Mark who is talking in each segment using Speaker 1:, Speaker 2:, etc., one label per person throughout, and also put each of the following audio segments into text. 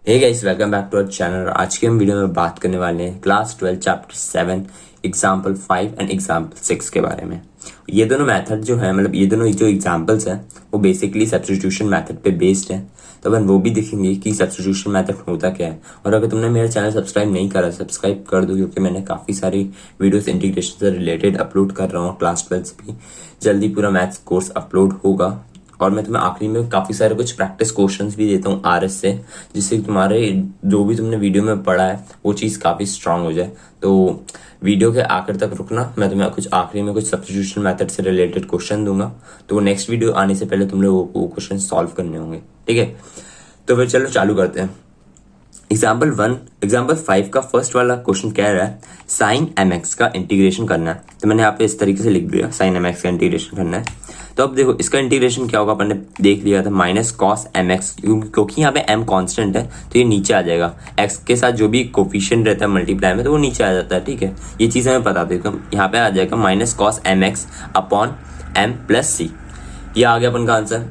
Speaker 1: Hey guys, welcome back to our channel. आज के हम वीडियो में बात करने वाले हैं class 12 chapter 7 example 5 and example 6 के बारे में। ये दोनों मेथड जो है, मतलब ये दोनों जो एग्जाम्पल्स हैं वो बेसिकली सब्स्टिट्यूशन मेथड पे बेस्ड है। तो अपन वो भी देखेंगे कि सब्स्टिट्यूशन मेथड होता क्या है। और अगर तुमने मेरा चैनल सब्सक्राइब नहीं करा, सब्सक्राइब कर दो, क्योंकि मैंने काफ़ी सारी वीडियोस इंटीग्रेशन से रिलेटेड अपलोड कर रहा हूँ। क्लास 12 से भी जल्दी पूरा मैथ्स कोर्स अपलोड होगा। और मैं तुम्हें आखिरी में काफ़ी सारे कुछ प्रैक्टिस क्वेश्चंस भी देता हूँ आरएस से, जिससे तुम्हारे जो भी तुमने वीडियो में पढ़ा है वो चीज़ काफ़ी स्ट्रांग हो जाए। तो वीडियो के आखिर तक रुकना, मैं तुम्हें कुछ आखिरी में कुछ सब्स्टिट्यूशन मेथड से रिलेटेड क्वेश्चन दूंगा। तो नेक्स्ट वीडियो आने से पहले तुम लोगों को वो क्वेश्चन सॉल्व करने होंगे, ठीक है। तो फिर चलो चालू करते हैं। एग्जाम्पल 5 का फर्स्ट वाला क्वेश्चन कह रहा है साइन एम एक्स का इंटीग्रेशन करना है। तो मैंने यहाँ पे इस तरीके से लिख दिया, साइन एम एक्स का इंटीग्रेशन करना है। तो अब देखो इसका इंटीग्रेशन क्या होगा, अपन ने देख लिया था माइनस कॉस एम एक्स, क्योंकि यहाँ पे एम कांस्टेंट है तो ये नीचे आ जाएगा। एक्स के साथ जो भी कोफिशिएंट रहता है मल्टीप्लाई में तो वो नीचे आ जाता है, ठीक है। ये चीज़ हमें पता थी। तो यहाँ पे आ जाएगा minus cos M X upon M plus C. ये आ गया अपन का आंसर।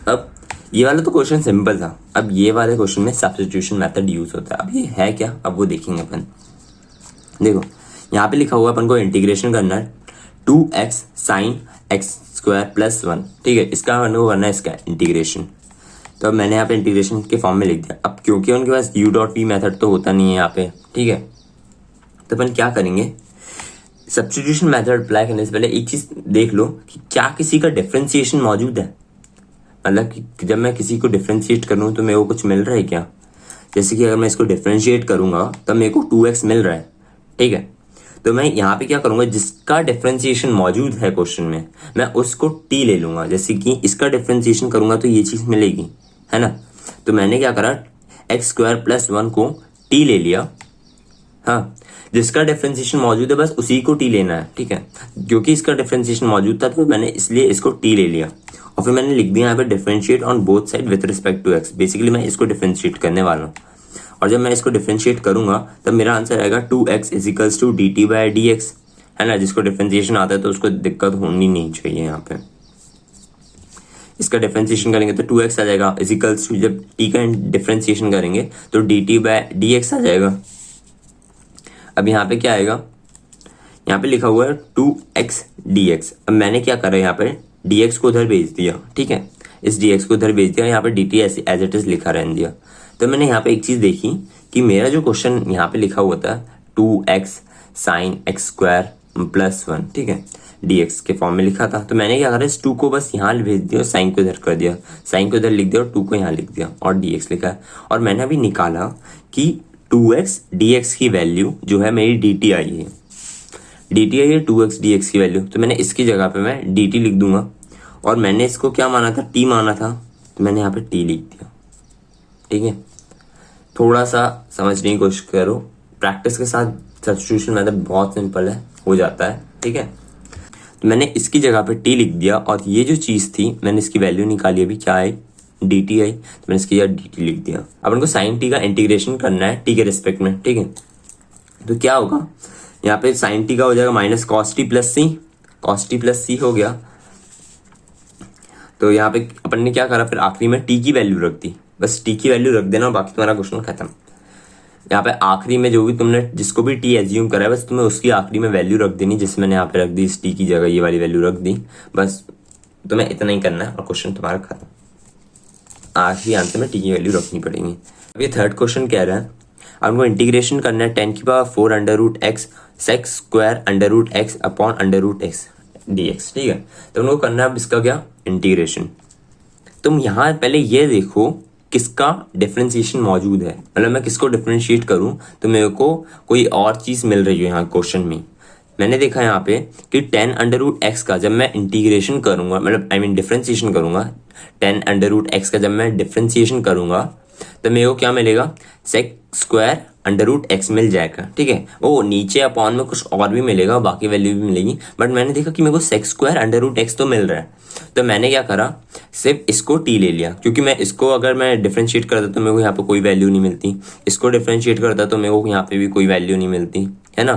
Speaker 1: अब ये वाला तो क्वेश्चन सिंपल था। अब ये वाले क्वेश्चन में सब्स्टिट्यूशन मेथड यूज होता है। अब ये है क्या, अब वो देखेंगे अपन। देखो यहाँ पे लिखा हुआ अपन को इंटीग्रेशन करना है 2x sine x square plus 1, ठीक है। इसका अपन को करना है इसका इंटीग्रेशन। तो अब मैंने यहाँ पे इंटीग्रेशन के फॉर्म में लिख दिया। अब क्योंकि उनके पास u डॉट वी मेथड तो होता नहीं है यहाँ पे, ठीक है। तो अपन क्या करेंगे, सब्स्टिट्यूशन मेथड अप्लाई करने से पहले एक चीज देख लो कि क्या किसी का डिफरेंशिएशन मौजूद है। मतलब कि जब मैं किसी को डिफ्रेंशिएट करूँ तो मेरे को कुछ मिल रहा है क्या। जैसे कि अगर मैं इसको डिफ्रेंशिएट करूंगा तब मेरे को 2x मिल रहा है, ठीक है। तो मैं यहाँ पे क्या करूंगा, जिसका डिफ्रेंशिएशन मौजूद है क्वेश्चन में मैं उसको t ले लूंगा। जैसे कि इसका डिफ्रेंशिएशन करूंगा तो ये चीज़ मिलेगी, है ना। तो मैंने क्या करा, एक्स स्क्वायर प्लस 1 को t ले लिया। हाँ, जिसका डिफ्रेंशिएशन मौजूद है बस उसी को t लेना है, ठीक है। क्योंकि इसका डिफ्रेंशिएशन मौजूद था तो मैंने इसलिए इसको t ले लिया। और फिर मैंने लिख दिया यहाँ पे differentiate on both side with respect to x. Basically मैं इसको डिफरेंशिएट करने वाला हूँ। और जब मैं इसको डिफरेंशिएट करूंगा तब मेरा आंसर आएगा 2x equals to d T by D x, है ना। जिसको डिफरेंशिएशन आता है तो उसको दिक्कत होनी नहीं चाहिए यहाँ पे। इसका डिफरेंशिएशन करेंगे तो 2x आ जाएगा इजिकल्स टू, जब t का डिफरेंशिएशन करेंगे तो D T by D X आ जाएगा। अब यहाँ पे क्या आएगा, यहाँ पे लिखा हुआ है 2x dx। अब मैंने क्या करा, यहाँ पे dx को उधर भेज दिया, ठीक है। इस dx को उधर भेज दिया, यहाँ पे dt एज इट इज लिखा रहने दिया। तो मैंने यहाँ पे एक चीज़ देखी कि मेरा जो क्वेश्चन यहाँ पे लिखा हुआ था 2x sine x square plus 1, ठीक है, dx के फॉर्म में लिखा था। तो मैंने क्या करा, इस 2 को बस यहाँ भेज दिया और साइन को इधर कर दिया, साइन को इधर लिख दिया और 2 को यहाँ लिख दिया और dx लिखा है। और मैंने अभी निकाला कि 2x dx की वैल्यू जो है मेरी dt आई है, dt आई है 2x dx की वैल्यू। तो मैंने इसकी जगह पे मैं dt लिख दूंगा। और मैंने इसको क्या माना था, t माना था, तो मैंने यहाँ पे t लिख दिया, ठीक है। थोड़ा सा समझने की कोशिश करो, प्रैक्टिस के साथ सब्स्टिट्यूशन मेथड बहुत सिंपल है, हो जाता है, ठीक है। तो मैंने इसकी जगह पे t लिख दिया और ये जो चीज़ थी मैंने इसकी वैल्यू निकाली, अभी क्या आई, dt आई, तो मैंने इसकी जगह dt लिख दिया। अब उनको साइन t का इंटीग्रेशन करना है t के रिस्पेक्ट में, ठीक है। तो क्या होगा, यहाँ पे साइन टी का हो जाएगा माइनस कॉस टी प्लस सी, कॉस टी प्लस सी हो गया। तो यहाँ पे अपन ने क्या करा, फिर आखिरी में टी की वैल्यू रख दी, बस टी की वैल्यू रख देना और बाकी तुम्हारा क्वेश्चन खत्म। यहाँ पे आखिरी में जो भी तुमने जिसको भी टी एज्यूम करा है बस तुम्हें उसकी आखिरी में वैल्यू रख देनी, जिसमें मैंने यहाँ पे रख दी, इस टी की जगह ये वाली वैल्यू रख दी। बस तुम्हें इतना ही करना है और क्वेश्चन तुम्हारा खत्म। आखिरी आंसर में टी की वैल्यू रखनी पड़ेगी। अब ये थर्ड क्वेश्चन कह रहा है, अब उनको इंटीग्रेशन करना है 10 की power 4 under root x sec square under root x upon under root x d x, ठीक है। तो उनको करना है अब इसका क्या, इंटीग्रेशन। तुम यहाँ पहले ये देखो किसका डिफरेंशिएशन मौजूद है, मतलब मैं किसको डिफरेंशिएट करूँ तो मेरे को कोई और चीज़ मिल रही है यहाँ क्वेश्चन में। मैंने देखा यहाँ पे कि 10 अंडर रूट एक्स का जब मैं इंटीग्रेशन करूँगा, मतलब डिफरेंशिएशन करूँगा, 10 अंडर रूट एक्स का जब मैं डिफरेंशिएशन करूँगा तो मेरे को क्या मिलेगा, sec square under root X मिल जाएगा, ठीक है। वो नीचे अपॉन में कुछ और भी मिलेगा, बाकी वैल्यू भी मिलेगी, बट मैंने देखा कि मेरे को sec square under root x तो मिल रहा है। तो मैंने क्या करा, सिर्फ इसको टी ले लिया, क्योंकि मैं इसको अगर मैं डिफरेंशिएट करता तो मेरे को यहाँ पे कोई वैल्यू नहीं मिलती, इसको डिफरेंशिएट करता तो मेरे को यहाँ पे भी कोई वैल्यू नहीं मिलती, है ना।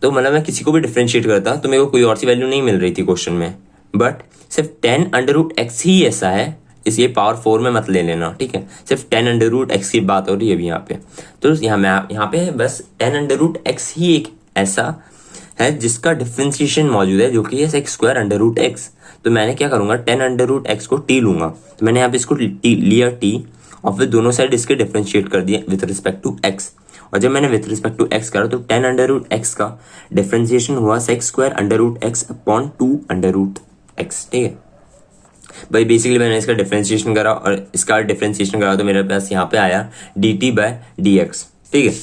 Speaker 1: तो मतलब मैं किसी को भी डिफरेंशिएट करता तो मेरे को कोई और सी वैल्यू नहीं मिल रही थी क्वेश्चन में, बट सिर्फ 10 अंडर रूट एक्स ही ऐसा है इस ये पावर 4 में मत ले लेना, ठीक है। सिर्फ 10 अंडर रूट एक्स की बात हो रही है अभी यहाँ पे। तो यहाँ पे बस 10 अंडर रूट एक्स ही एक ऐसा है जिसका डिफ्रेंसिएशन मौजूद है, जो कि है sec square under root x. तो मैंने क्या करूँगा, 10 अंडर रूट एक्स को टी लूंगा। तो मैंने यहाँ पे इसको लिया टी, और फिर दोनों साइड इसके डिफ्रेंशिएट कर दिया विथ रिस्पेक्ट टू एक्स। और जब मैंने विथ रिस्पेक्ट टू एक्स करा तो 10 अंडर रूट एक्स का डिफ्रेंसिएशन हुआ sec square under root x upon 2 under root x, ठीक है भाई। बेसिकली मैंने इसका डिफ्रेंसिएशन करा और इसका डिफ्रेंसिएशन करा तो मेरे पास यहाँ पे आया dt बाय dx, ठीक है।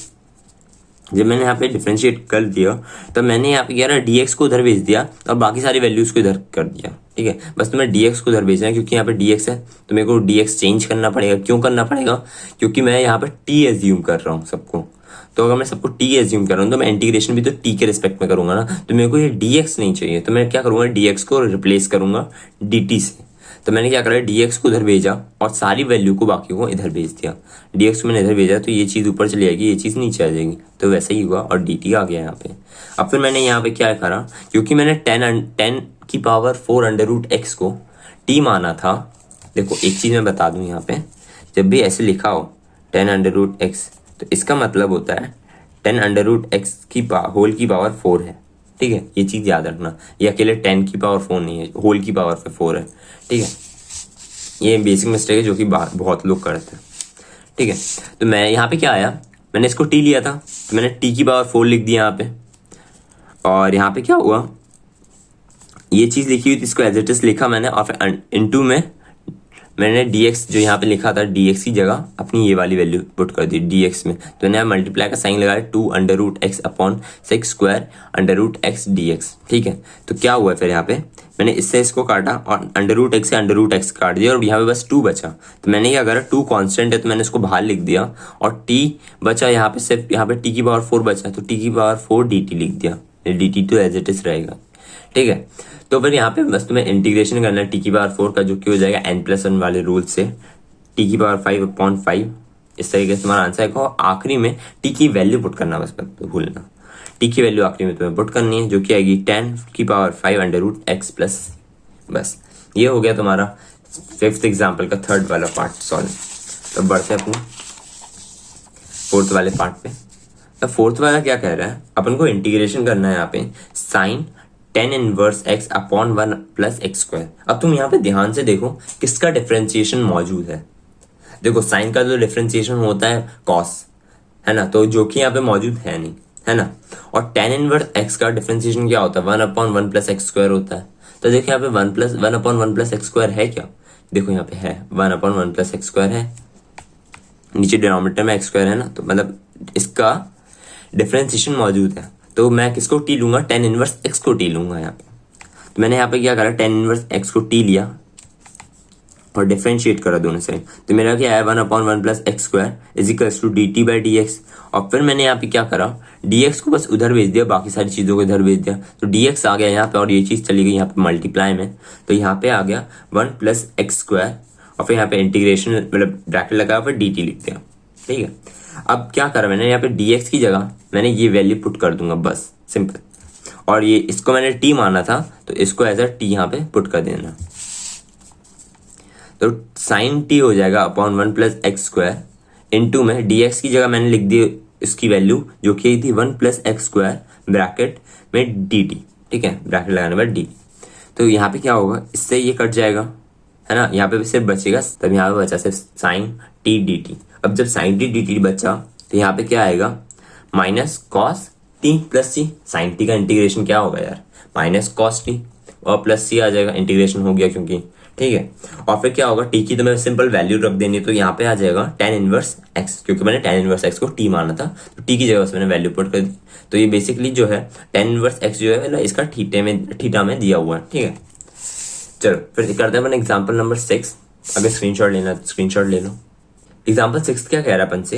Speaker 1: जब मैंने यहाँ पे डिफ्रेंशिएट कर दिया तो मैंने यहाँ पे क्या रहा, dx को उधर भेज दिया और बाकी सारी वैल्यूज को इधर कर दिया, ठीक है। बस तुम्हें dx को उधर भेजना है क्योंकि यहाँ पे dx है, तो मेरे को dx चेंज करना पड़ेगा। क्यों करना पड़ेगा, क्योंकि मैं यहाँ पे t एज्यूम कर रहा हूँ सबको। तो अगर मैं सबको t एज्यूम कर रहा हूँ तो मैं इंटीग्रेशन भी तो t के रिस्पेक्ट में करूंगा ना। तो मेरे को ये dx नहीं चाहिए, तो मैं क्या करूँगा, dx को रिप्लेस करूंगा dt से। तो मैंने क्या करा, dx को उधर भेजा और सारी वैल्यू को बाकी को इधर भेज दिया। dx को मैंने इधर भेजा तो ये चीज़ ऊपर चली जाएगी, ये चीज़ नीचे आ जाएगी, तो वैसा ही हुआ और dt आ गया यहाँ पे। अब फिर मैंने यहाँ पे क्या करा, क्योंकि मैंने 10 की पावर 4 अंडर रूट एक्स को t माना था। देखो एक चीज़ मैं बता दूँ यहाँ पे, जब भी ऐसे लिखा हो 10 अंडर रूट एक्स, तो इसका मतलब होता है 10 अंडर रूट एक्स की होल की पावर 4 है, ठीक है। ये चीज़ याद रखना, ये अकेले 10 की पावर 4 नहीं है, होल की पावर 4 है, ठीक है। ये बेसिक मिस्टेक है जो कि बहुत लोग करते हैं, ठीक है। तो मैं यहाँ पे क्या आया, मैंने इसको t लिया था तो मैंने t की पावर 4 लिख दिया यहाँ पे। और यहाँ पे क्या हुआ, ये चीज़ लिखी हुई थी, इसको एज इट इज लिखा मैंने, और फिर इनटू में मैंने dx जो यहाँ पे लिखा था dx की जगह अपनी ये वाली वैल्यू पुट कर दी dx में। तो मैंने मल्टीप्लाई का साइन लगाया 2 under root x upon sec square under root x dx, ठीक है। तो क्या हुआ फिर यहाँ पे, मैंने इससे इसको काटा और अंडर रूट एक्स से अंडर रूट एक्स काट दिया और यहाँ पे बस 2 बचा। तो मैंने क्या करा, 2 कांस्टेंट है तो मैंने इसको बाहर लिख दिया और t बचा यहाँ पे, सिर्फ यहाँ पे t की पावर 4 बचा, तो t की पावर 4 dt लिख दिया। dt तो एज इट इज रहेगा, ठीक है। तो फिर यहाँ पे बस तुम्हें इंटीग्रेशन करना है t की पावर 4 का, जो कि हो जाएगा n+1 वाले रूल से t की पावर 5 अपॉन 5। इस तरीके से तुम्हारा आंसर है। आखिरी में t की वैल्यू पुट करना, बस भूलना, t की वैल्यू आखिरी में तुम्हें पुट करनी है, जो कि आएगी 10 की power 5 under root x plus. बस ये हो गया तुम्हारा 5th एग्जाम्पल का 3rd वाला पार्ट सॉल्व। तो बढ़ते हैं अपने 4th वाले पार्ट पे। तो 4th वाला क्या कह रहा है, अपन को इंटीग्रेशन करना है यहाँ पे साइन tan इनवर्स x अपॉन 1 प्लस एक्स स्क्वायर। अब तुम यहाँ पे ध्यान से देखो किसका डिफरेंशिएशन मौजूद है। देखो साइन का जो डिफरेंशिएशन होता है कॉस, है ना, तो जो कि यहाँ पे मौजूद है नहीं, है ना। और tan इनवर्स x का डिफरेंशिएशन क्या होता है, 1 अपॉन 1 प्लस एक्स स्क्वायर होता है। तो देखो यहाँ पे 1 अपॉन 1 प्लस एक्स स्क्वायर है क्या, देखो यहाँ पे है 1 अपॉन 1 प्लस एक्स स्क्वायर है, नीचे डिनोमिनेटर में एक्स स्क्वायर है ना, तो मतलब इसका डिफरेंशिएशन मौजूद है। तो मैं किसको टी लूंगा, tan इनवर्स x को टी लूंगा यहाँ पे। तो मैंने यहाँ पे क्या करा, tan इनवर्स x को टी लिया और डिफरेंशिएट करा दोनों से। तो मेरा क्या है, 1 upon 1 plus x square is equals to d T by D x. और फिर मैंने यहाँ पे क्या करा, dx को बस उधर भेज दिया, बाकी सारी चीज़ों को इधर भेज दिया। तो dx आ गया यहाँ पे और ये चीज़ चली गई यहाँ पे मल्टीप्लाई में। तो यहाँ पे आ गया 1 प्लस एक्स स्क्वायर और फिर यहाँ पे इंटीग्रेशन मतलब ब्रैकेट लगाया, फिर dt लिख दिया, ठीक है। अब क्या करा मैंने, यहाँ पे dx की जगह मैंने ये वैल्यू पुट कर दूंगा, बस सिंपल। और ये इसको मैंने t माना था तो इसको एज अ t यहाँ पे पुट कर देना। तो साइन t हो जाएगा upon 1 plus x square into में dx की जगह मैंने लिख दी इसकी वैल्यू जो कि थी 1 प्लस एक्स स्क्वायर ब्रैकेट में dt, ठीक है, ब्रैकेट लगाने पर dt। तो यहाँ पे क्या होगा, इससे ये कट जाएगा, है ना, यहाँ पे सिर्फ बचेगा, तब यहाँ पे बचा सिर्फ साइन t dt। अब जब साइन t dt बचा तो यहाँ पे क्या आएगा, माइनस कॉस t प्लस सी। साइन t का इंटीग्रेशन क्या होगा यार, माइनस कॉस t और प्लस सी आ जाएगा, इंटीग्रेशन हो गया क्योंकि, ठीक है। और फिर क्या होगा, t की तो मैं सिंपल वैल्यू रख देनी, तो यहाँ पे आ जाएगा tan इनवर्स x, क्योंकि मैंने tan इनवर्स x को t माना था तो t की जगह से मैंने वैल्यू पुट कर दी। तो ये बेसिकली जो है tan इनवर्स x जो है मतलब इसका थीटा में दिया हुआ है, ठीक है। चलो फिर करते हैं अपन एग्जाम्पल नंबर 6। अगर स्क्रीनशॉट लेना है तो स्क्रीनशॉट ले लो। एग्जाम्पल 6 क्या कह रहा है अपन से,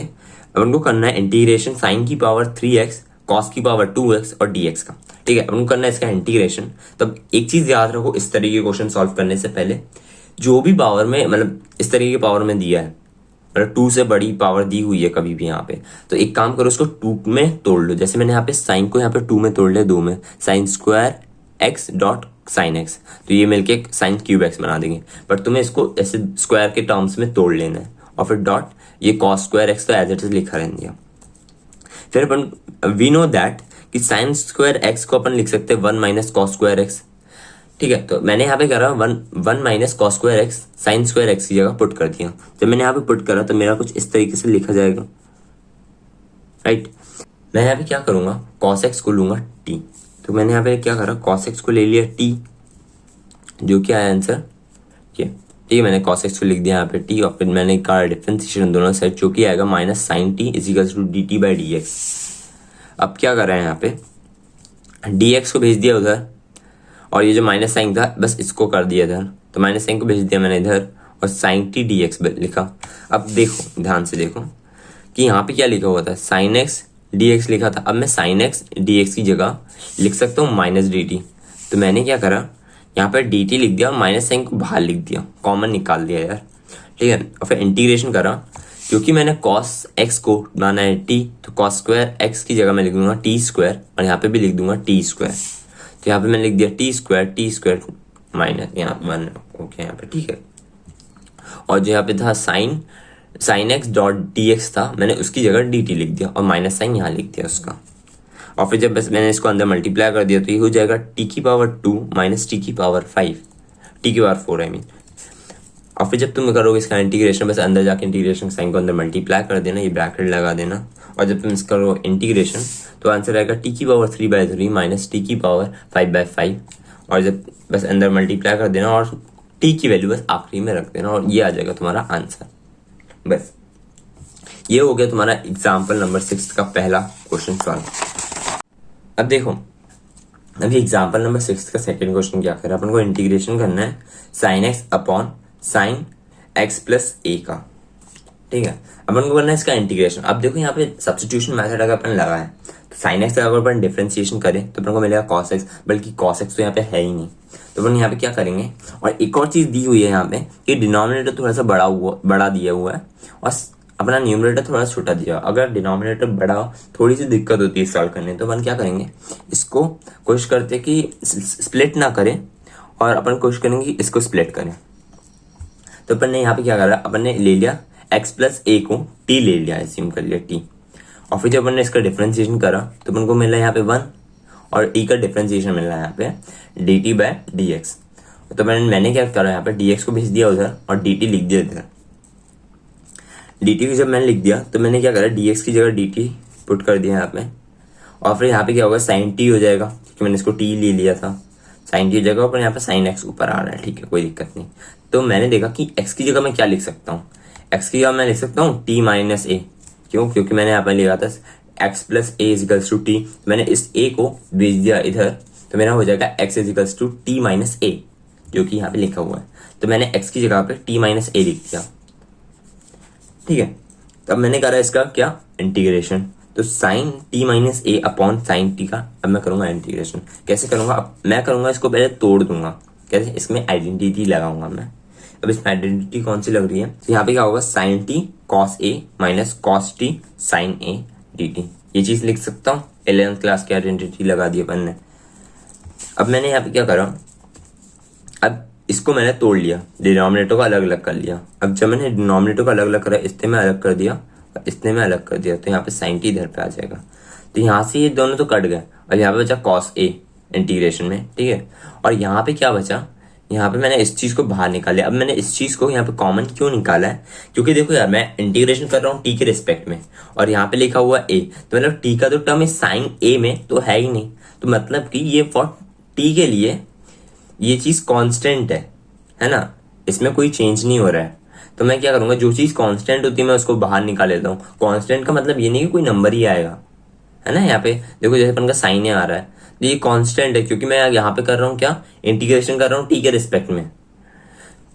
Speaker 1: अपन को करना है इंटीग्रेशन साइन की पावर 3x कॉस की पावर 2x और dx का, ठीक है। अपन को करना है इसका इंटीग्रेशन। तब एक चीज याद रखो, इस तरीके के क्वेश्चन सॉल्व करने से पहले जो भी पावर में मतलब इस तरीके की पावर में दिया है, मतलब 2 से बड़ी पावर दी हुई है कभी भी यहाँ पे, तो एक काम करो उसको 2 में तोड़ लो। जैसे मैंने यहाँ पे साइन को यहाँ पे 2 में तोड़ लिया, 2 में sine square x dot sine x, तो ये मिलके साइन क्यूब एक्स बना देंगे, बट तुम्हें इसको ऐसे स्क्वायर के टर्म्स में तोड़ लेना है, और फिर डॉट ये कॉस स्क्वायर एक्स तो एज इट इज लिखा रहने दिया। फिर अपन वी नो दैट कि साइन स्क्वायर एक्स को अपन लिख सकते हैं 1 माइनस कॉस स्क्वायर एक्स, ठीक है। तो मैंने यहाँ पे करा 1 minus cos square x sine square x की जगह पुट कर दिया। जब मैंने यहाँ पे पुट करा तो मेरा कुछ इस तरीके से लिखा जाएगा, राइट। मैं यहाँ पे क्या करूँगा, कॉस एक्स को लूँगा टी, तो मैंने यहाँ पे क्या करा, कॉस एक्स को ले लिया टी, जो कि आया आंसर ये, ठीक है। मैंने कॉस एक्स को लिख दिया यहाँ पे टी, और फिर मैंने कहा डिफरेंशिएशन दोनों साइड, जो कि आएगा minus sine t is equal to d T by D x. अब क्या कर रहे हैं यहाँ पे, डी एक्स को भेज दिया उधर, और ये जो माइनस साइन था बस इसको कर दिया इधर, तो माइनस साइन को भेज दिया मैंने इधर, और साइन टी डी एक्स लिखा। अब देखो ध्यान से देखो कि यहाँ पे क्या लिखा हुआ था, साइन एक्स डी एक्स लिखा था। अब मैं साइन एक्स डी एक्स की जगह लिख सकता हूँ माइनस डी टी, तो मैंने क्या करा, यहाँ पर डी टी लिख दिया और माइनस साइन को बाहर लिख दिया, कॉमन निकाल दिया यार, ठीक है। और फिर इंटीग्रेशन करा, क्योंकि मैंने कॉस एक्स को माना है टी, तो कॉस स्क्वायर एक्स की जगह मैं लिख दूंगा टी स्क्वायर, और यहाँ पे भी लिख दूंगा टी स्क्वायर। तो यहाँ पे मैंने लिख दिया टी स्क्वायर माइनस यहाँ 1 ओके यहाँ पे, ठीक है। और जो यहाँ पे था sine x dot D x था, मैंने उसकी जगह डी टी लिख दिया और माइनस साइन यहाँ लिख दिया उसका। और फिर जब बस मैंने इसको अंदर मल्टीप्लाई कर दिया तो ये हो जाएगा टी की पावर 2 माइनस टी की पावर 5, टी की पावर 4 आई मीन। और फिर जब तुम करोगे इसका इंटीग्रेशन, बस अंदर जाके इंटीग्रेशन साइन को अंदर मल्टीप्लाई कर देना, ये ब्रैकेट लगा देना, और जब तुम इसका करो इंटीग्रेशन तो आंसर आएगा टी की पावर 3/3 माइनस टी की पावर 5/5। और जब बस अंदर मल्टीप्लाई कर देना और टी की वैल्यू बस आखिरी में रख देना, और ये आ जाएगा तुम्हारा आंसर। बस ये हो गया तुम्हारा एग्जाम्पल नंबर 6 का पहला क्वेश्चन सॉल्व। अब देखो अभी एग्जाम्पल नंबर 6 का सेकंड क्वेश्चन क्या कर रहा है, अपन को इंटीग्रेशन करना है sine X upon sine x plus A का, ठीक है। अपन को करना है इसका इंटीग्रेशन। अब देखो यहाँ पे सब्स्टिट्यूशन मेथड अगर अपन लगाए तो साइन एक्स का अगर अपन डिफरेंशिएशन करें तो अपन को मिलेगा कॉस एक्स, बल्कि कॉस एक्स तो यहाँ पे है ही नहीं, तो अपन यहाँ पे क्या करेंगे। और एक और चीज दी हुई है यहाँ पे कि डिनोमिनेटर थोड़ा सा बड़ा दिया हुआ है और अपना न्यूमरेटर थोड़ा छोटा दिया। अगर डिनोमिनेटर बड़ा थोड़ी सी दिक्कत होती है सॉल्व करने, तो अपन क्या करेंगे, इसको कोशिश करते कि स्प्लिट ना करें, और अपन कोशिश करेंगे कि इसको स्प्लिट करें। तो अपन ने यहाँ पे क्या करा, अपन ने ले लिया x प्लस ए को t ले लिया, एज्यूम कर लिया t, और फिर जब अपन ने इसका डिफरेंशिएशन करा तो अपन को मिला यहाँ पे 1, और e का डिफरेंशिएशन मिल रहा है यहाँ पे dt बाय dx। तो मैंने क्या करा, यहाँ पे dx को भेज दिया उधर और dt लिख दिया इधर। dt को जब मैंने लिख दिया तो मैंने क्या करा, dx की जगह dt पुट कर दिया यहाँ पे, और फिर यहाँ पे क्या होगा साइन t हो जाएगा, क्योंकि मैंने इसको t ले लिया था, साइन की जगह पर यहाँ पे साइन x ऊपर आ रहा है, ठीक है, कोई दिक्कत नहीं। तो मैंने देखा कि x की जगह मैं क्या लिख सकता हूँ, x की जगह मैं लिख सकता हूँ t माइनस ए, क्यों, क्योंकि मैंने यहाँ पे लिखा था x plus a equals to t, मैंने इस a को भेज दिया इधर, तो मेरा हो जाएगा x equals to T minus A, जो कि यहाँ पे लिखा हुआ है। तो मैंने x की जगह पे t माइनस ए लिख दिया, ठीक है। तब मैंने करा इसका क्या, इंटीग्रेशन। तो साइन टी माइनस ए अपॉन साइन टी का अब मैं करूंगा इंटीग्रेशन। कैसे करूंगा, अब मैं करूंगा इसको पहले तोड़ दूंगा, कैसे, इसमें आइडेंटिटी लगाऊंगा मैं। अब इसमें आइडेंटिटी कौन सी लग रही है, तो यहाँ पे क्या होगा, sine t cos a minus cos t sine a d t, ये चीज लिख सकता हूँ। 11th क्लास की आइडेंटिटी लगा दी अपन ने। अब मैंने यहाँ पे क्या करा, अब इसको मैंने तोड़ लिया, डिनोमिनेटर को अलग अलग कर लिया। अब जब मैंने डिनोमिनेटर को अलग अलग करा, इससे मैं अलग कर दिया, इसने में अलग कर दिया, तो यहाँ पे साइन टी इधर पे आ जाएगा। तो यहाँ से ये दोनों तो कट गए, और यहाँ पे बचा कॉस ए इंटीग्रेशन में, ठीक है। और यहाँ पे क्या बचा, यहाँ पे मैंने इस चीज को बाहर निकाला। अब मैंने इस चीज को यहाँ पे कॉमन क्यों निकाला है, क्योंकि देखो यार मैं इंटीग्रेशन कर रहा हूँ टी के रिस्पेक्ट में, और यहाँ पे लिखा हुआ ए, तो मतलब टी का तो टर्म है साइन ए में तो है ही नहीं, तो मतलब कि ये फॉर टी के लिए ये चीज कॉन्स्टेंट है ना, इसमें कोई चेंज नहीं हो रहा है। तो मैं क्या करूंगा, जो चीज कांस्टेंट होती है मैं उसको बाहर निकाल लेता हूँ। कांस्टेंट का मतलब ये नहीं कि कोई नंबर ही आएगा, है ना। यहाँ पे देखो जैसे अपन का साइन ए आ रहा है, तो ये कांस्टेंट है, क्योंकि मैं यहाँ पे कर रहा हूँ क्या, इंटीग्रेशन कर रहा हूँ टी के रिस्पेक्ट में।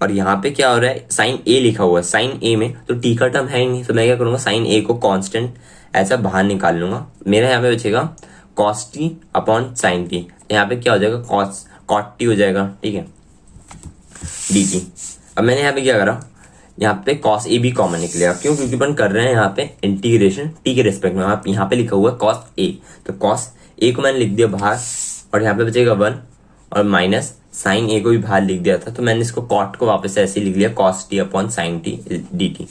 Speaker 1: और यहाँ पे क्या हो रहा है, साइन ए लिखा हुआ है, साइन ए में तो टी का टर्म है ही नहीं, तो मैं क्या करूंगा, साइन ए को कॉन्स्टेंट ऐसा बाहर निकाल लूंगा। मेरा यहाँ पे बचेगा cos T upon sine T, यहाँ पे क्या हो जाएगा, कॉट टी हो जाएगा, ठीक है, डी टी। अब मैंने यहाँ पे क्या करा, यहाँ पे cos ए भी कॉमन निकलेगा, क्यों, क्योंकि अपन कर रहे हैं यहाँ पे इंटीग्रेशन टी के रिस्पेक्ट में। यहाँ पे लिखा हुआ है cos ए, तो cos ए को मैंने लिख दिया बाहर, और यहाँ पे बचेगा 1, और माइनस साइन ए को भी बाहर लिख दिया था, तो मैंने इसको कॉट को वापस ऐसे लिख लिया cos T upon sine T D T,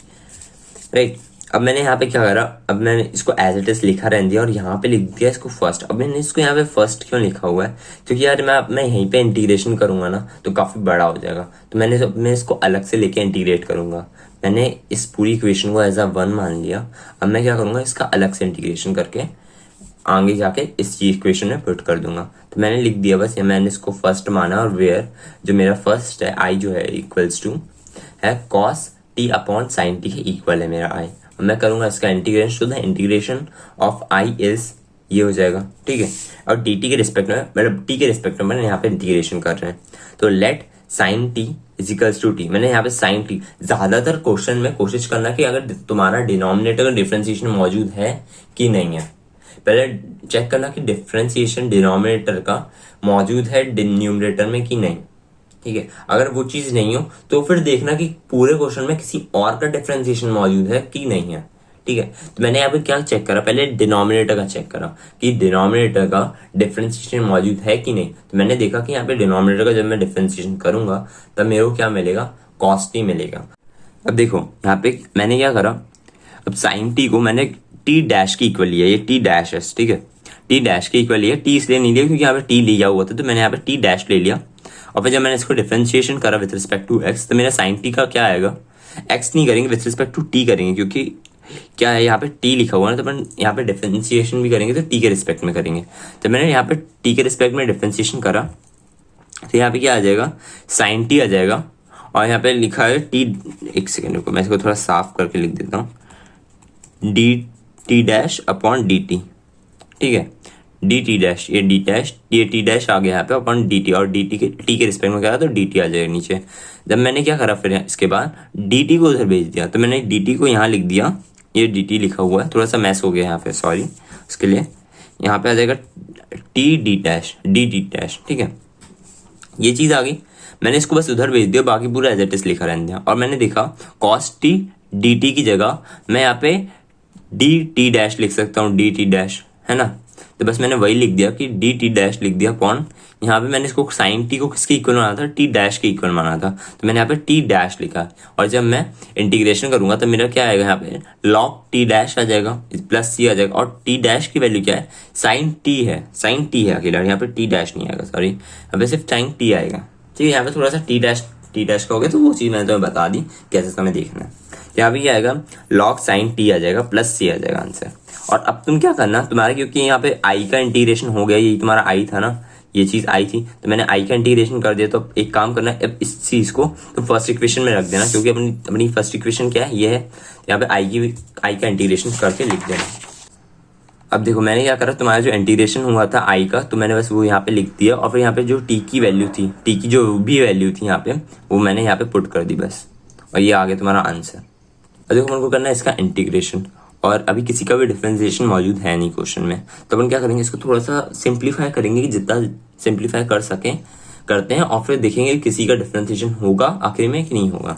Speaker 1: right. अब मैंने यहाँ पे क्या करा, अब मैंने इसको एज इट इज लिखा रहने दिया और यहाँ पे लिख दिया इसको फर्स्ट। अब मैंने इसको यहाँ पे फर्स्ट क्यों लिखा हुआ है, क्योंकि यार मैं यहीं पे इंटीग्रेशन करूंगा ना तो काफ़ी बड़ा हो जाएगा, तो मैं इसको अलग से लेके इंटीग्रेट करूंगा। मैंने इस पूरी इक्वेशन को एज अ 1 मान लिया। अब मैं क्या करूंगा, इसका अलग से इंटीग्रेशन करके आगे जाके इस इक्वेशन में पुट कर दूंगा। तो मैंने लिख दिया बस, मैंने इसको फर्स्ट माना और वेयर जो मेरा फर्स्ट है आई जो है इक्वल्स टू है cos T upon sine T के इक्वल है मेरा आई। अब मैं करूंगा इसका इंटीग्रेशन, तो the integration of I is ये हो जाएगा, ठीक है। और डी टी के रिस्पेक्ट में, मतलब टी के रिस्पेक्ट में मैंने यहाँ पे इंटीग्रेशन कर रहे हैं, तो let sine t equals to t. मैंने यहाँ पे साइन टी, ज्यादातर क्वेश्चन में कोशिश करना कि अगर तुम्हारा डिनोमिनेटर का डिफरेंशिएशन मौजूद है कि नहीं है, पहले चेक करना कि डिफरेंशिएशन डिनोमिनेटर का मौजूद है न्यूमरेटर में कि नहीं, ठीक है। अगर वो चीज नहीं हो तो फिर देखना कि पूरे क्वेश्चन में किसी और का डिफरेंशिएशन मौजूद है कि नहीं है, ठीक है। तो मैंने यहाँ पे क्या चेक करा, पहले डिनोमिनेटर का चेक करा कि डिनोमिनेटर का डिफरेंशिएशन मौजूद है कि नहीं। तो मैंने देखा कि यहाँ पे डिनोमिनेटर का जब मैं डिफरेंशिएशन करूंगा तब मेरे को क्या मिलेगा, कॉस टी मिलेगा। अब देखो यहाँ पे मैंने क्या करा, अब साइन टी को मैंने टी डैश की इक्वल लिया, ये टी डैश है, ठीक है, टी डैश के इक्वल लिया। टी इसलिए नहीं लिया क्योंकि यहाँ पे टी लिया हुआ था, तो मैंने यहाँ पे टी डैश ले लिया। और फिर जब मैंने इसको डिफरेंशिएशन करा विथ रिस्पेक्ट टू एक्स, तो मेरा साइन टी का क्या आएगा, एक्स नहीं करेंगे, विथ रिस्पेक्ट टू टी करेंगे, क्योंकि क्या है यहाँ पे टी लिखा हुआ है ना, तो अपन यहाँ पे डिफरेंशिएशन भी करेंगे तो टी के रिस्पेक्ट में करेंगे। तो मैंने यहाँ पे टी के रिस्पेक्ट में डिफरेंशिएशन करा, तो यहाँ पे क्या आ जाएगा, साइन टी आ जाएगा। और यहाँ पे लिखा है टी, एक सेकेंड रुको मैं इसको थोड़ा साफ करके लिख देता हूँ, D T dash upon D T, ठीक है, डी टी डैश, ये डी डैश, ये टी डैश आ गया यहाँ पे अपॉन डी टी, और डी टी के रिस्पेक्ट में क्या तो डी टी आ जाएगा नीचे। जब मैंने क्या करा फिर इसके बाद डी टी को उधर भेज दिया, तो मैंने डी टी को यहाँ लिख दिया, ये डी टी लिखा हुआ है, थोड़ा सा मैस हो गया यहाँ पे, सॉरी उसके लिए। यहाँ पे आ जाएगा T D dash, D T dash, ठीक है, ये चीज़ आ गई। मैंने इसको बस उधर भेज दिया, बाकी पूरा एज इट इज लिखा रहने दिया। और मैंने देखा कॉस टी डी टी की जगह मैं यहाँ पे डी टी डैश लिख सकता हूँ, डी टी डैश, है ना। तो बस मैंने वही लिख दिया कि डी टी डैश लिख दिया अपॉन, यहाँ पे मैंने इसको साइन टी को किसके इक्वल माना था, टी डैश के इक्वल माना था, तो मैंने यहाँ पे टी डैश लिखा। और जब मैं इंटीग्रेशन करूंगा तो मेरा क्या आएगा, यहाँ पे लॉग टी डैश आ जाएगा, प्लस सी आ जाएगा। और टी डैश की वैल्यू क्या है, साइन टी है, साइन टी है अकेला, यहाँ पे टी डैश नहीं आएगा, सॉरी, यहाँ पे सिर्फ साइन टी आएगा, ठीक है। यहाँ पे थोड़ा सा टी डैश का हो गया, तो वो चीज़ मैंने तुम्हें बता दी कैसे तुम्हें देखना है। यहाँ पे क्या आएगा, लॉग साइन टी आ जाएगा, प्लस सी आ जाएगा आंसर। और अब तुम क्या करना तुम्हारा, क्योंकि यहाँ पे आई का इंटीग्रेशन हो गया, यही तुम्हारा आई था ना, ये चीज़ आई थी, तो मैंने आई का इंटीग्रेशन कर दिया। तो एक काम करना है, अब इस चीज़ को तो फर्स्ट इक्वेशन में रख देना, क्योंकि अपनी फर्स्ट इक्वेशन क्या है, ये है। यहाँ पे आई का इंटीग्रेशन करके लिख देना। अब देखो मैंने क्या करा, तुम्हारा जो इंटीग्रेशन हुआ था आई का, तो मैंने बस वो यहाँ पे लिख दिया। और फिर यहाँ पे जो टी की वैल्यू थी, टी की जो भी वैल्यू थी यहाँ पे, वो मैंने यहाँ पे पुट कर दी बस, और ये आ गया तुम्हारा आंसर। और देखो मेरे को करना है इसका इंटीग्रेशन, और अभी किसी का भी डिफरेंशिएशन मौजूद है नहीं क्वेश्चन में, तो अपन क्या करेंगे, इसको थोड़ा सा सिंप्लीफाई करेंगे कि जितना सिंप्लीफाई कर सकें करते हैं, और फिर देखेंगे किसी का डिफरेंशिएशन होगा आखिर में कि नहीं होगा।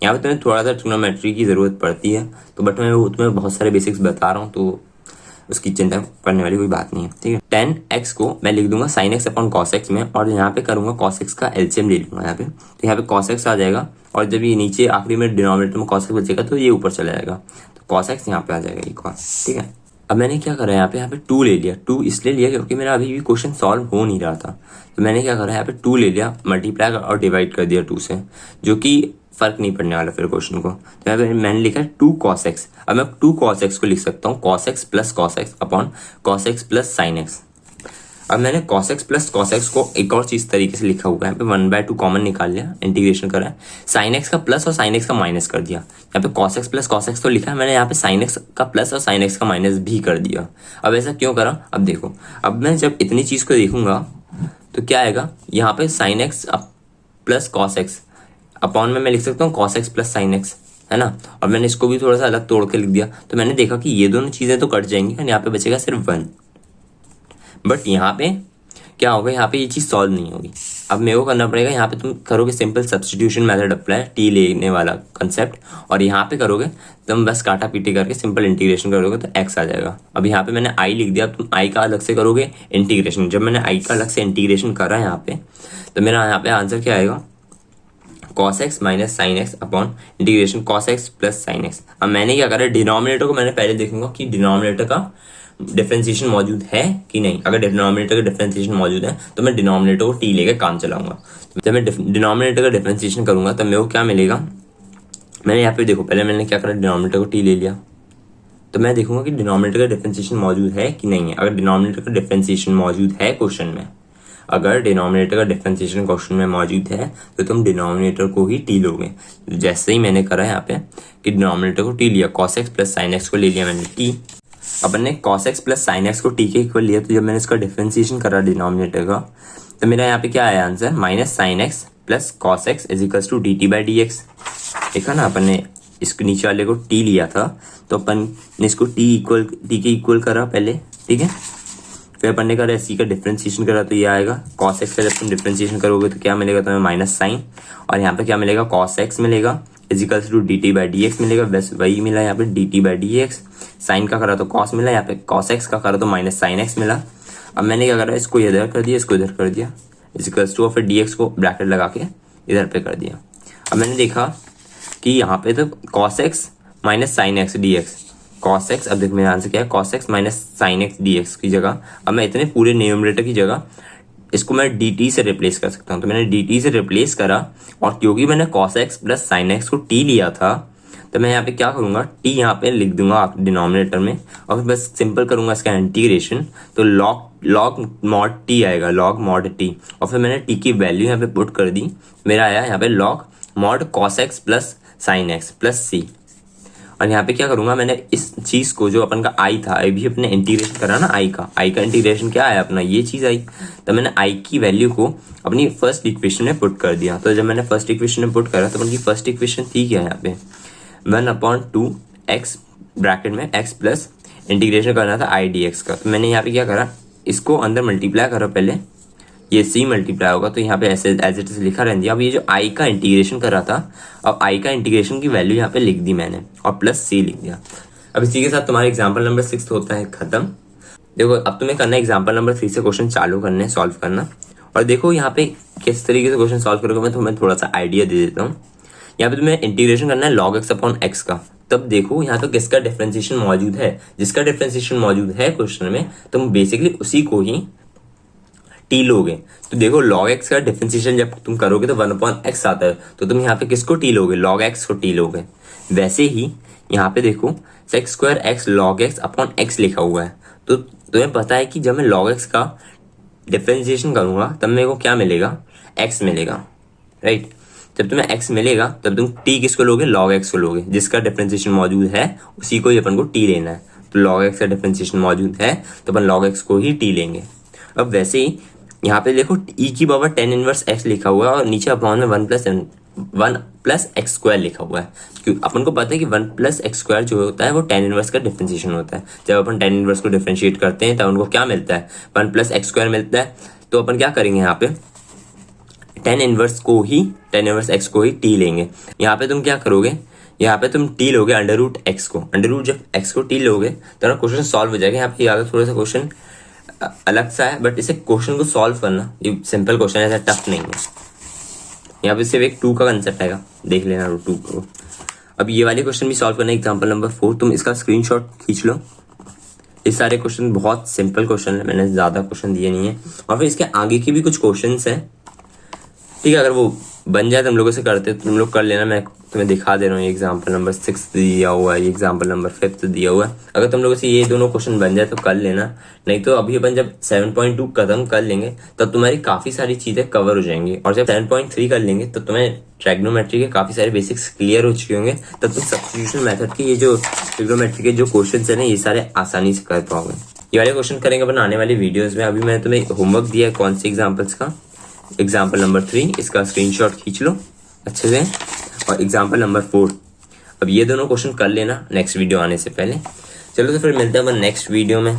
Speaker 1: यहाँ पे तुम्हें थोड़ा सा ट्रिग्नोमेट्री की ज़रूरत पड़ती है, तो बट मैं तुम्हें बहुत सारे बेसिक्स बता रहा हूँ, तो उसकी चिंता करने वाली कोई बात नहीं है, ठीक है। 10x को मैं लिख दूंगा sign X upon cos x में, और यहाँ पे करूंगा कॉस एक्स का एलसीएम ले लूंगा यहाँ पे, तो यहाँ पे कॉस एक्स आ जाएगा। और जब ये नीचे आखिरी में डिनोमिनेटर में कॉस एक्स बचेगा तो ये ऊपर चला जाएगा, तो कॉस एक्स यहाँ पे आ जाएगा एक और, ठीक है। अब मैंने क्या करा, यहाँ पे 2 ले लिया। 2 इसलिए लिया क्योंकि मेरा अभी भी क्वेश्चन सॉल्व हो नहीं रहा था, तो मैंने क्या करा, यहाँ पे 2 ले लिया, मल्टीप्लाई और डिवाइड कर दिया 2 से, जो कि फर्क नहीं पड़ने वाला फिर क्वेश्चन को। तो यहाँ पे मैंने लिखा है 2 cos x। अब मैं 2 cos x को लिख सकता हूँ cos x plus cos x upon cos x plus sin x। अब मैंने cos x plus cos x को एक और चीज तरीके से लिखा हुआ है, यहाँ पे 1/2 कॉमन निकाल लिया, इंटीग्रेशन करा है, sin x का प्लस और sin x का माइनस कर दिया। यहाँ पे cos x plus cos x तो लिखा है, मैंने यहाँ पे sin x का प्लस और sin x का माइनस भी कर दिया। अब ऐसा क्यों करा, अब देखो, अब मैं जब इतनी चीज को देखूंगा तो क्या आएगा, यहाँ पे sin x plus cos x upon में मैं लिख सकता हूँ cos x plus sin x, है ना। और मैंने इसको भी थोड़ा सा अलग तोड़ के लिख दिया, तो मैंने देखा कि ये दोनों चीज़ें तो कट जाएंगी और यहाँ पे बचेगा सिर्फ 1। बट यहाँ पे क्या होगा, यहाँ पे ये चीज़ सॉल्व नहीं होगी। अब मेरे को करना पड़ेगा, यहाँ पे तुम करोगे simple substitution method apply, T लेने वाला कंसेप्ट, और यहाँ पे करोगे तुम बस काटा पीटी करके सिंपल इंटीग्रेशन करोगे तो x आ जाएगा। अब यहाँ पे मैंने i लिख दिया, अब तुम i का अलग से करोगे इंटीग्रेशन। जब मैंने i का अलग से इंटीग्रेशन करा यहाँ पे, तो मेरा यहाँ पे आंसर क्या आएगा, cos x minus sine X upon integration cos x plus sine x. अब मैंने क्या करा, डिनोमिनेटर को मैंने पहले देखूंगा कि डिनोमिनेटर का डिफरेंशिएशन मौजूद है कि नहीं। अगर डिनोमिनेटर का डिफरेंशिएशन मौजूद है तो मैं डिनोमिनेटर को टी लेकर काम चलाऊंगा। जब मैं डिनोमिनेटर का डिफरेंशिएशन करूंगा तब मेरे को क्या मिलेगा, मैंने यहाँ पे देखो पहले मैंने क्या करा, डिनोमिनेटर को टी ले लिया, तो मैं देखूंगा कि डिनोमिनेटर का डिफरेंशिएशन मौजूद है कि नहीं है। अगर डिनोमिनेटर का डिफरेंशिएशन मौजूद है क्वेश्चन में, अगर डिनोमिनेटर का डिफरेंशिएशन क्वेश्चन में मौजूद है तो तुम डिनोमिनेटर को ही टी लोगे। जैसे ही मैंने करा यहाँ पे कि डिनोमिनेटर को टी लिया, cos x plus sine x को ले लिया मैंने टी। अपन ने cos x plus sine x को टी के इक्वल लिया, तो जब मैंने इसका डिफरेंशिएशन करा डिनोमिनेटर का, तो मेरा यहाँ पे क्या आया answer, minus sine x plus cos x is equals to d T by D x. देखा ना, अपन ने इसके नीचे वाले को टी लिया था तो अपन ने इसको टी के इक्वल करा पहले, ठीक है। फिर अपन ने करा इसी का डिफरेंशिएशन करा, तो ये आएगा cos x का जब तुम डिफरेंशिएशन करोगे तो क्या मिलेगा तुम्हें, माइनस साइन, और यहाँ पे क्या मिलेगा, cos x मिलेगा is equals to d T by D x मिलेगा। बस वही मिला यहाँ पे d T by D x. Sine का करा तो cos मिला, यहाँ पे cos x का करा तो माइनस साइन एक्स मिला। अब मैंने क्या करा, इसको इधर कर दिया, इसको इधर कर दिया इज इक्वल्स टू, और फिर डी एक्स को ब्रैकेट लगा के इधर पे कर दिया। अब मैंने देखा कि यहाँ पे तो cos x minus sine x d x, cos x, अब देखो मेरा आंसर क्या है, cos x minus sine x d x की जगह अब मैं इतने पूरे न्यूमरेटर की जगह इसको मैं dt से रिप्लेस कर सकता हूँ। तो मैंने dt से रिप्लेस करा, और क्योंकि मैंने cos x plus sine x को t लिया था, तो मैं यहाँ पे क्या करूँगा, t यहाँ पे लिख दूंगा डिनोमिनेटर में, और फिर बस सिंपल करूँगा इसका इंटीग्रेशन, तो log मॉड t आएगा, log मॉड t, और फिर मैंने t की वैल्यू यहाँ पे पुट कर दी। मेरा आया यहाँ पे log mod cos x plus sine x plus c। और यहाँ पे क्या करूंगा, मैंने इस चीज को जो अपन का आई था, अभी अपने इंटीग्रेशन करा ना, आई का इंटीग्रेशन क्या आया अपना, ये चीज आई, तो मैंने आई की वैल्यू को अपनी फर्स्ट इक्वेशन में पुट कर दिया। तो जब मैंने फर्स्ट इक्वेशन में पुट करा तो अपन की फर्स्ट इक्वेशन थी क्या, यहाँ पे 1/2 x ब्रैकेट में x प्लस इंटीग्रेशन करना था आई डी एक्स का। तो मैंने यहाँ पे क्या करा, इसको अंदर मल्टीप्लाई करा, पहले ये c मल्टीप्लाई होगा तो यहाँ पे ऐसे एज इट इज लिखा रहने दिया। अब ये जो i का इंटीग्रेशन कर रहा था, अब i का इंटीग्रेशन की वैल्यू यहाँ पे लिख दी मैंने, और प्लस c लिख दिया। अब इसी के साथ तुम्हारा एग्जांपल नंबर 6 होता है खत्म। देखो अब तुम्हें करना है एग्जांपल नंबर 3 से क्वेश्चन चालू करने, सॉल्व करना। और देखो यहाँ पे किस तरीके से क्वेश्चन सॉल्व करोगे, मैं तुम्हें थोड़ा सा आइडिया दे देता हूँ। यहाँ पे तुम्हें इंटीग्रेशन करना है log x अपॉन x का। तब देखो यहाँ तो किसका डिफरेंशिएशन मौजूद है, जिसका डिफरेंशिएशन मौजूद है क्वेश्चन में, तुम बेसिकली उसी को ही टी लोगे। तो देखो log x का डिफरेंशिएशन जब तुम करोगे तो 1/x आता है, तो तुम यहाँ पे किसको टी लोगे, log x को टी लोगे। वैसे ही यहाँ पे देखो sec square x log x upon x लिखा हुआ है, तो तुम्हें पता है कि जब मैं log x का डिफरेंशिएशन करूंगा तब मेरे को क्या मिलेगा, x मिलेगा, राइट। जब तुम्हें x मिलेगा तब तुम t किसको लोगे, log x को लोगे, जिसका डिफरेंशिएशन मौजूद है उसी को ही अपन को t लेना है। तो log x का डिफरेंशिएशन मौजूद है तो अपन log x को ही t लेंगे। अब वैसे ही यहाँ पे देखो e की पावर tan इनवर्स x लिखा हुआ है, और नीचे अपॉन में 1 प्लस एक्स स्क्वायर लिखा हुआ है, क्योंकि अपन को पता है कि 1 प्लस एक्स स्क्वायर जो होता है वो tan इनवर्स का डिफरेंशिएशन होता है। जब अपन tan इनवर्स को डिफरेंशिएट करते हैं तब उनको क्या मिलता है, 1 प्लस एक्स स्क्वायर मिलता है। तो अपन क्या करेंगे, यहाँ पे tan इनवर्स x को ही t लेंगे। यहाँ पे तुम क्या करोगे, यहाँ पे तुम t लोगे अंडर रूट x को, अंडर रूट जब x को t लोगे तो क्वेश्चन सॉल्व हो जाएगा। यहाँ पे आगे थोड़ा सा क्वेश्चन अलग सा है, बट इसे क्वेश्चन को सॉल्व करना ये सिंपल क्वेश्चन है, ऐसा टफ नहीं है। यहाँ पे सिर्फ एक 2 का कंसेप्ट आएगा, देख लेना 2 को। अब ये वाले क्वेश्चन भी सॉल्व करना है, एग्जांपल नंबर 4, तुम इसका स्क्रीनशॉट खींच लो। इस सारे क्वेश्चन बहुत सिंपल क्वेश्चन है, मैंने ज्यादा क्वेश्चन दिए नहीं है, और फिर इसके आगे की भी कुछ क्वेश्चन है, ठीक है। अगर वो बन जाए तुम लोगों से करते तो तुम लोग कर लेना, मैं तुम्हें दिखा दे रहा हूँ। ये एग्जांपल नंबर 6 दिया हुआ है, ये एग्जांपल नंबर 5 दिया हुआ है। अगर तुम लोगों से ये दोनों क्वेश्चन बन जाए तो कर लेना, नहीं तो अभी अपन जब 7.2 खत्म कर लेंगे तब तुम्हारी काफी सारी चीजें कवर हो जाएंगी, और जब 7.3 कर लेंगे तो तुम्हें ट्रिग्नोमेट्री के काफी सारे बेसिक्स क्लियर हो चुके होंगे, तब तुम सब्स्टिट्यूशन मेथड के ये जो ट्रिग्नोमेट्री के जो क्वेश्चन है ना, ये सारे आसानी से कर पाओगे। ये वाले क्वेश्चन करेंगे अपन आने वाली वीडियोज में। अभी मैंने तुम्हें होमवर्क दिया है कौन से एग्जाम्पल्स का, एग्जाम्पल नंबर 3, इसका स्क्रीनशॉट खींच लो अच्छे से, और एग्जाम्पल नंबर 4। अब ये दोनों क्वेश्चन कर लेना नेक्स्ट वीडियो आने से पहले। चलो तो फिर मिलते हैं अपन नेक्स्ट वीडियो में।